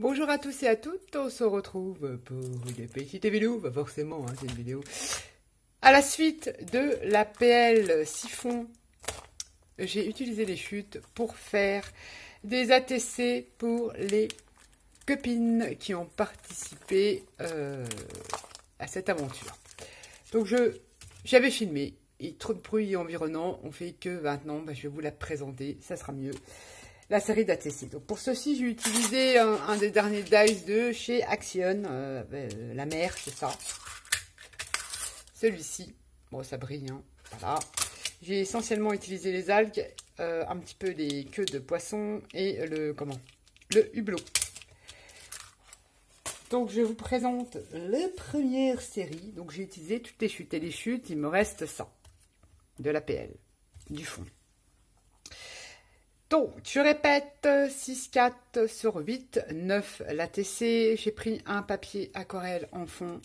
Bonjour à tous et à toutes, on se retrouve pour une petite vidéo, forcément c'est une vidéo. À la suite de la PL Siphon, j'ai utilisé les chutes pour faire des ATC pour les copines qui ont participé à cette aventure. Donc j'avais filmé, et trop de bruit environnant, on fait que maintenant, je vais vous la présenter, ça sera mieux. La série d'ATC. Donc pour ceci, j'ai utilisé un des derniers dice de chez Action, la mer, c'est ça. Celui-ci, bon ça brille, hein. Voilà. J'ai essentiellement utilisé les algues, un petit peu les queues de poisson et le hublot. Donc je vous présente la première série. Donc j'ai utilisé toutes les chutes et les chutes, il me reste ça, de la PL, du fond. Donc, je répète, 6-4 sur 8, 9 l'ATC. J'ai pris un papier aquarelle en fond.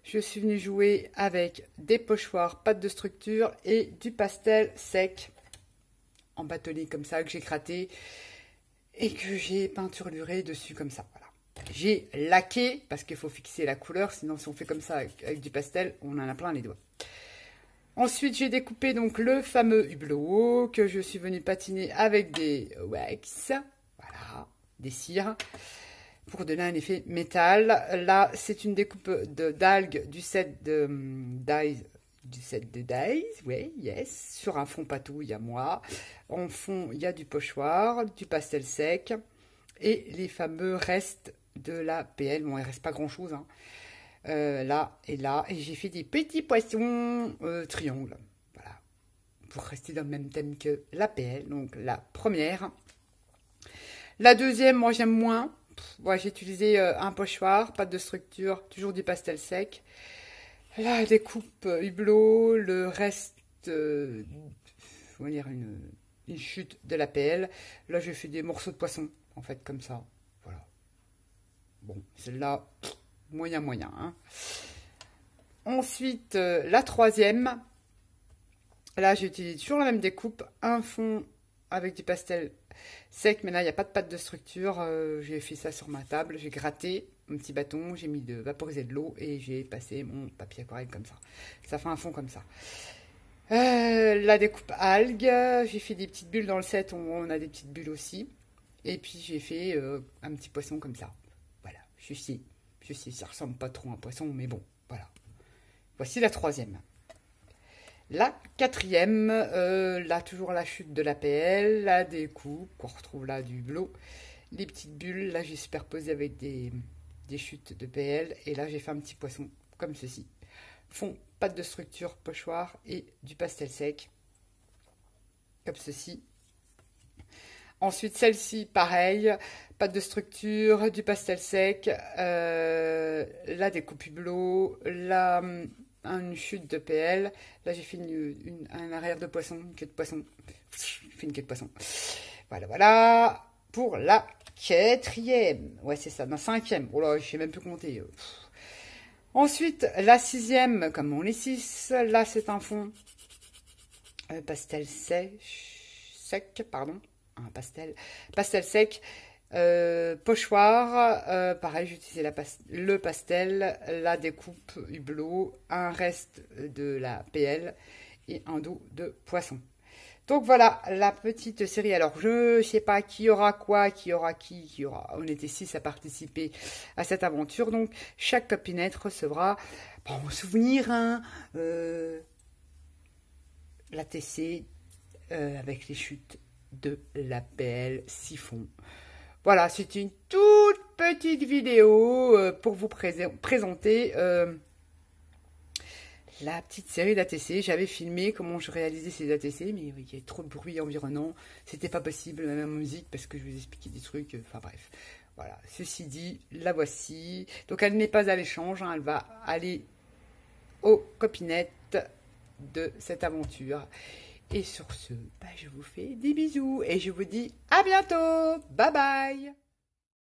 Je suis venue jouer avec des pochoirs, pâte de structure et du pastel sec en bâtonnet comme ça que j'ai gratté et que j'ai peinturluré dessus comme ça. Voilà. J'ai laqué parce qu'il faut fixer la couleur, sinon si on fait comme ça avec du pastel, on en a plein les doigts. Ensuite, j'ai découpé donc le fameux hublot que je suis venue patiner avec des wax, voilà, des cires, pour donner un effet métal. Là, c'est une découpe d'algues du set de dies, oui, yes, sur un fond patouille à moi. En fond, il y a du pochoir, du pastel sec et les fameux restes de la PL. Bon, il ne reste pas grand-chose, hein. Là, et j'ai fait des petits poissons triangles, voilà, pour rester dans le même thème que la PL. Donc la première. La deuxième, moi j'aime moins. Ouais, j'ai utilisé un pochoir, pâte de structure, toujours du pastel sec. La découpe hublot, le reste, on va dire une chute de la PL. Là, j'ai fait des morceaux de poisson, en fait, comme ça. Voilà. Bon, celle-là, moyen, hein. Ensuite, la troisième. Là, j'utilise toujours la même découpe. Un fond avec du pastel sec. Mais là, il n'y a pas de pâte de structure. J'ai fait ça sur ma table. J'ai gratté un petit bâton. J'ai mis vaporiser de l'eau. Et j'ai passé mon papier aquarelle comme ça. Ça fait un fond comme ça. La découpe algues. J'ai fait des petites bulles dans le set. On a des petites bulles aussi. Et puis, j'ai fait un petit poisson comme ça. Voilà, je sais, ça ressemble pas trop à un poisson, mais bon, voilà. Voici la troisième. La quatrième, là, toujours la chute de la PL, la découpe, qu'on retrouve là du hublot. Les petites bulles, là, j'ai superposé avec des chutes de PL. Et là, j'ai fait un petit poisson comme ceci. Fond, pâte de structure, pochoir et du pastel sec. Comme ceci. Ensuite, celle-ci, pareil, pâte de structure, du pastel sec, la découpe hublot, une chute de PL. Là, j'ai fait un arrière de poisson, une queue de poisson. J'ai fait une queue de poisson. Voilà. Pour la quatrième. Ouais, c'est ça, la cinquième. Oh là, je sais même plus compter. Ensuite, la sixième, comme on est 6, là, c'est un fond pastel sec, pardon. Un pastel sec, pochoir, pareil, j'ai utilisé le pastel, la découpe hublot, un reste de la PL et un dos de poisson. Donc voilà la petite série. Alors je sais pas qui aura quoi, qui aura qui aura. On était 6 à participer à cette aventure, donc chaque copinette recevra, bon souvenir, hein, la TC avec les chutes de la PL Siphon. Voilà, c'est une toute petite vidéo pour vous présenter la petite série d'ATC. J'avais filmé comment je réalisais ces ATC, mais il y avait trop de bruit environnant. C'était pas possible, même en musique, parce que je vous expliquais des trucs. Enfin bref, voilà. Ceci dit, la voici. Donc elle n'est pas à l'échange, hein, elle va aller aux copinettes de cette aventure. Et sur ce, je vous fais des bisous et je vous dis à bientôt. Bye bye.